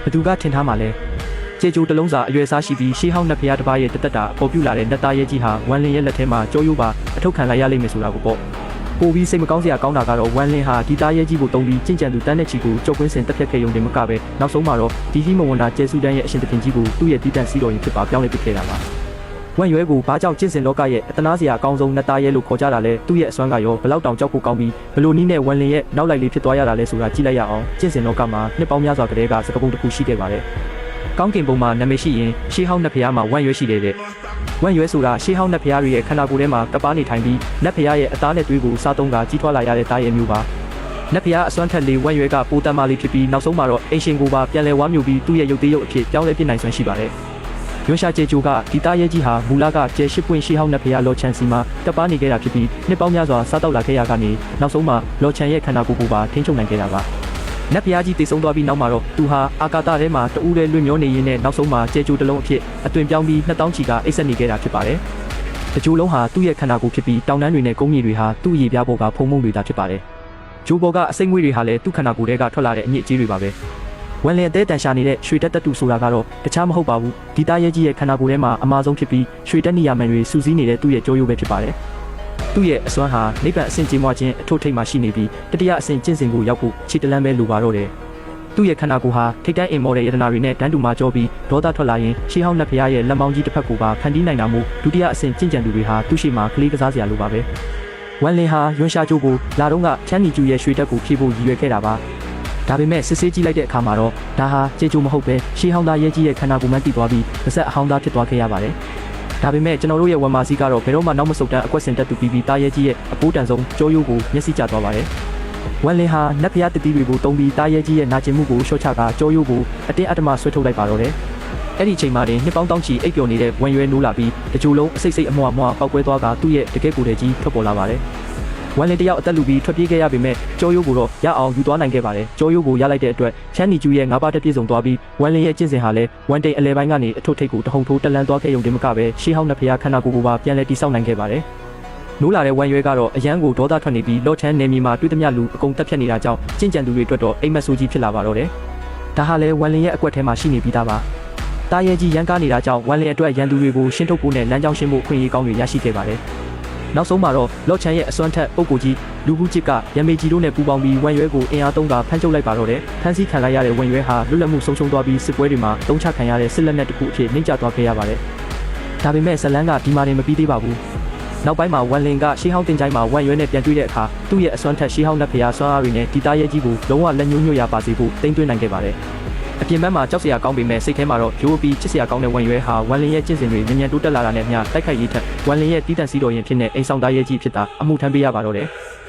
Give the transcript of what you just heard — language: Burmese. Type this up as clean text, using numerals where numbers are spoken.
ဘသူကထင်ထားမှလဲကျေကျိုးတလုံးစာအရွယ်စားရှိပြီးရှေးဟောင်းနှစ်ဖျားတစ်ပါးရဲ့တသက်တာပေါ်ပြလာတဲ့နတ်သားရဲကြီးဟာဝမ်လင်ရဲ့လက်ထဲမှာကြောရိုးပါအထုတ်ခံလိုက်ရလိမ့်မယ်ဆိုတာကိုပေါ့ပိုပြီးစိတ်မကောင်းစရာကောင်းတာကတော့ဝမ်လင်ဟာဒီသားရဲကြီးကိုတုံးပြီးကြင်ကြံသူတန်းတဲ့ချီကိုကြောက်ကွင်းစင်တက်ဖြတ်ခဲ့ရုံတင်မကပဲနောက်ဆုံးမှာတော့ဒီကြီးမဝန်တာကျဲဆူတန်းရဲ့အရှင်သခင်ကြီးကိုသူ့ရဲ့တီးတန့်စီတော်ရင်ဖြစ်ပါပြောင်းလဲပစ်ခဲ့တာပါဝမ်ရွဲကိုဘာကြောင့်ကျင့်စဉ်လောကရဲ့အတနာစရာအကောင်းဆုံးနတ်သားရဲလို့ခေါ်ကြတာလဲသူ့ရဲ့အစွမ်းကရောဘလောက်တောင်ကြောက်ဖို့ကောင်းပြီးဘလို့နည်းနဲ့ဝမ်လင်ရဲ့နောက်လိုက်လေးဖြစ်သွားရတာလဲဆိုတာကြည့်လိုက်ရအောင်ကျင့်စဉ်လောကမှာနှစ်ပေါင်းများစွာကတည်းကစကားပုံတစ်ခုရှိခဲ့ပါတယ်ကောင်းကင်ဘုံမှာနာမည်ရှိရင်ရှေးဟောင်းနတ်ဖျားမှာဝမ်ရွဲရှိတယ်တဲ့ဝမ်ရွဲဆိုတာရှေးဟောင်းနတ်ဖျားတွေရဲ့ခန္ဓာကိုယ်ထဲမှာကပားနေထိုင်ပြီးနတ်ဖျားရဲ့အသားနဲ့သွေးကိုစားသုံးကကြီးထွားလာရတဲ့သားရဲ့မျိုးပါနတ်ဖျားအစွမ်းထက်လေးဝမ်ရွဲကပိုတန်မာလေးဖြစ်ပြီးနောက်ဆုံးမှာတော့အင်ရှင်ကိုပါပြန်လဲဝါမျိုးပြီးသူ့ရဲ့ရုပ်သေးရုပ်အဖြစ်ပြောင်းလဲပြစ်နိုင်စွမ်းရှိပါတယ်ရွှေရှာကျေကျိုးကဒီသားရဲကြီးဟာမူလကကျဲရှိပွင့်ရှေးဟောင်းနတ်ဖျားလော်ချန်စီမှာကပားနေခဲ့တာဖြစ်ပြီးနှစ်ပေါင်းများစွာစားတောက်လာခဲ့ရကနေနောက်ဆုံးမှာလော်ချန်ရဲ့ခန္ဓာကိုယ်ကိုပါထိန်းချုပ်နိုင်ခဲ့တာပါနတ်ဖျားကြီးတည်ဆုံးသွားပြီးနောက်မှာတော့သူဟာအာကာသထဲမှာတူးတဲ့လွင့်မျောနေရင်းနဲ့နောက်ဆုံးမှာကျဲကျိုးတစ်လုံးအဖြစ်အသွင်ပြောင်းပြီး2000ချီကအိတ်ဆက်နေခဲ့တာဖြစ်ပါတယ်။တကြိုလုံးဟာသူ့ရဲ့ခန္ဓာကိုယ်ဖြစ်ပြီးတောင်တန်းတွေနဲ့ကုန်းမြေတွေဟာသူ့ရေပြားပေါ်ကဖုံးမုံတွေသာဖြစ်ပါတယ်။ဂျိုးဘော်ကအစိမ့်ငွေတွေဟာလည်းသူ့ခန္ဓာကိုယ်ထဲကထွက်လာတဲ့အညစ်အကြေးတွေပါပဲ။ဝမ်လင်အသေးတန်ရှာနေတဲ့ရွှေတက်တက်တူဆိုတာကတော့တခြားမဟုတ်ပါဘူး။ဒီသားရဲကြီးရဲ့ခန္ဓာကိုယ်ထဲမှာအမာဆုံးဖြစ်ပြီးရွှေတက်နီယာမန်တွေစူးစီးနေတဲ့သူ့ရဲ့ကြောရိုးပဲဖြစ်ပါတယ်။သူ့ရဲ့အစွမ်းဟာနိဗ္ဗာန်အဆင့်ကြီးမွားခြင်းအထွတ်ထိပ်မှာရှိနေပြီးတတိယအဆင့်ကျင့်စဉ်ကိုရောက်ဖို့ခြေတလန်းပဲလိုပါတော့တယ်။သူ့ရဲ့ခန္ဓာကိုယ်ဟာထိတ်တန့်အင်မော်တဲ့ယတနာတွေနဲ့တန်းတူမှာကြောပြီးဒေါသထွက်လာရင်ရှေးဟောင်းနတ်ဖျားရဲ့လက်မောင်းကြီးတစ်ဖက်ကိုပါဖန်တီးနိုင်တာမို့ဒုတိယအဆင့်ကျင့်ကြံသူတွေဟာသူ့ရှိမှာကလေးကစားစရာလိုပါပဲ။ဝမ်လင်ဟာယွန်းရှာကျိုးကိုလာတော့ကချမ်းနီကျူရဲ့ရွှေတက်ကိုဖြည့်ဖို့ရည်ရွယ်ခဲ့တာပါ။ဒါပေမဲ့စစ်ဆေးကြည့်လိုက်တဲ့အခါမှာတော့ဒါဟာကျေကျိုးမဟုတ်ပဲရှေးဟောင်းသားရဲကြီးရဲ့ခန္ဓာကိုယ်မှန်းသိသွားပြီးပါဆက်အဟောင်းသားဖြစ်သွားခဲ့ရပါတယ်။ဒါပေမဲ့ကျွန်တော်တို့ရဲ့ဝမ်မာစီကတော့ဘယ်တော့မှနောက်မဆုတ်တမ်းအကွက်စင်တက်သူပြီးသားရဲကြီးရဲ့အပိုးတန်ဆုံးကြောရိုးကိုမျက်စိကျသွားပါတယ်။ဝမ်လင်ဟာနတ်ဖျားတတိတွေကိုတုံးပြီးသားရဲကြီးရဲ့နာကျင်မှုကိုလျှော့ချကကြောရိုးကိုအတင်းအဓမ္မဆွဲထုတ်လိုက်ပါတော့တယ်။အဲ့ဒီချိန်မှာတင်နှစ်ပေါင်းတောင်းချီအိပ်ပျော်နေတဲ့ဝမ်ရွဲနိုးလာပြီးတကြိုလုံးအစိတ်စိတ်အမွှာပေါက်ကွဲသွားကသူ့ရဲ့တကယ်ကိုယ်တည်းကြီးထွက်ပေါ်လာပါတယ်။ဝမ်လင်တယောက်အသက်လူပြီးထွက်ပြေးခဲ့ရပေမဲ့ကြောရိုးကိုတော့ရအောင်ယူသွားနိုင်ခဲ့ပါတယ်။ကြောရိုးကိုရလိုက်တဲ့အတွက်ချမ်းနီကျူရဲ့ငါးပါးတက်ပြည့်စုံသွားပြီးဝမ်လင်ရဲ့ကျင့်စဉ်ဟာလည်းဝမ်တိန်အလဲပိုင်းကနေအထွတ်ထိပ်ကိုတဟုန်ထိုးတက်လန်းသွားခဲ့ရုံတင်မကပဲရှေးဟောင်းနတ်ဖျားခန္ဓာကိုယ်ကိုပါပြန်လဲတိဆောက်နိုင်ခဲ့ပါတယ်။နိုးလာတဲ့ဝမ်ရွဲကတော့အရန်ကိုဒေါသထွက်နေပြီးလော့ချန်နယ်မြေမှာတွေ့သမျှလူအကုန်တက်ဖြတ်နေတာကြောင့်ကျင့်ကြံသူတွေအတွက်တော့အိမ်မက်ဆိုးကြီးဖြစ်လာပါတော့တယ်။ဒါဟာလည်းဝမ်လင်ရဲ့အကွက်ထဲမှာရှိနေပြီးသားပါ။တားရဲကြီးရန်ကားနေတာကြောင့်ဝမ်လင်အတွက်ရန်သူတွေကိုရှင်းထုတ်ဖို့နဲ့လမ်းကြောင်းရှင်းဖို့ခွင့်ရေးကောင်းတွေရရှိခဲ့ပါတယ်။နောက်ဆုံးမှာတော့လော့ချန်ရဲ့အစွမ်းထက်ပုံကိုကြီးလူဘူးချစ်ကရမေကြီးတို့နဲ့ပူးပေါင်းပြီးဝမ်ရွဲကိုအင်အားသုံးကဖမ်းချုပ်လိုက်ပါတော့တယ်။ဖမ်းဆီးခံလိုက်ရတဲ့ဝမ်ရွဲဟာလွတ်လပ်မှုဆုံးရှုံးသွားပြီးစစ်ပွဲတွေမှာတုံးချခံရတဲ့စစ်လက်နက်တစ်ခုအဖြစ်နှိမ့်ကျသွားခဲ့ရပါတယ်။ဒါပေမဲ့ဇလန်းကဒီမှာတင်မပြီးသေးပါဘူး။နောက်ပိုင်းမှာဝမ်လင်ကရှေးဟောင်းတင်ချိုင်းမှာဝမ်ရွဲနဲ့ပြန်တွေ့တဲ့အခါသူ့ရဲ့အစွမ်းထက်ရှေးဟောင်းနတ်ဖျားဆွမ်းအားတွေနဲ့ဒီသားရဲကြီးကိုလုံးဝလက်ညှိုးညွတ်ရပါစေဖို့တင်သွင်းနိုင်ခဲ့ပါတယ်။အပြင်ဘက်မှာကြောက်စရာကောင်းပေမဲ့စိတ်ထဲမှာတော့ရိုးပြီးချစ်စရာကောင်းတဲ့ဝမ်ရွဲဟာဝမ်လင်ရဲ့ကျင့်စဉ်တွေမြန်မြန်တိုးတက်လာတာနဲ့မျှတိုက်ခိုက်ရေးထက်ဝမ်လင်ရဲ့တီးတန့်စီတော်ရင်ဖြစ်နေအိမ်ဆောင်သားရဲကြီးဖြစ်တာအမှုထမ်းပေးရပါတော့တယ်။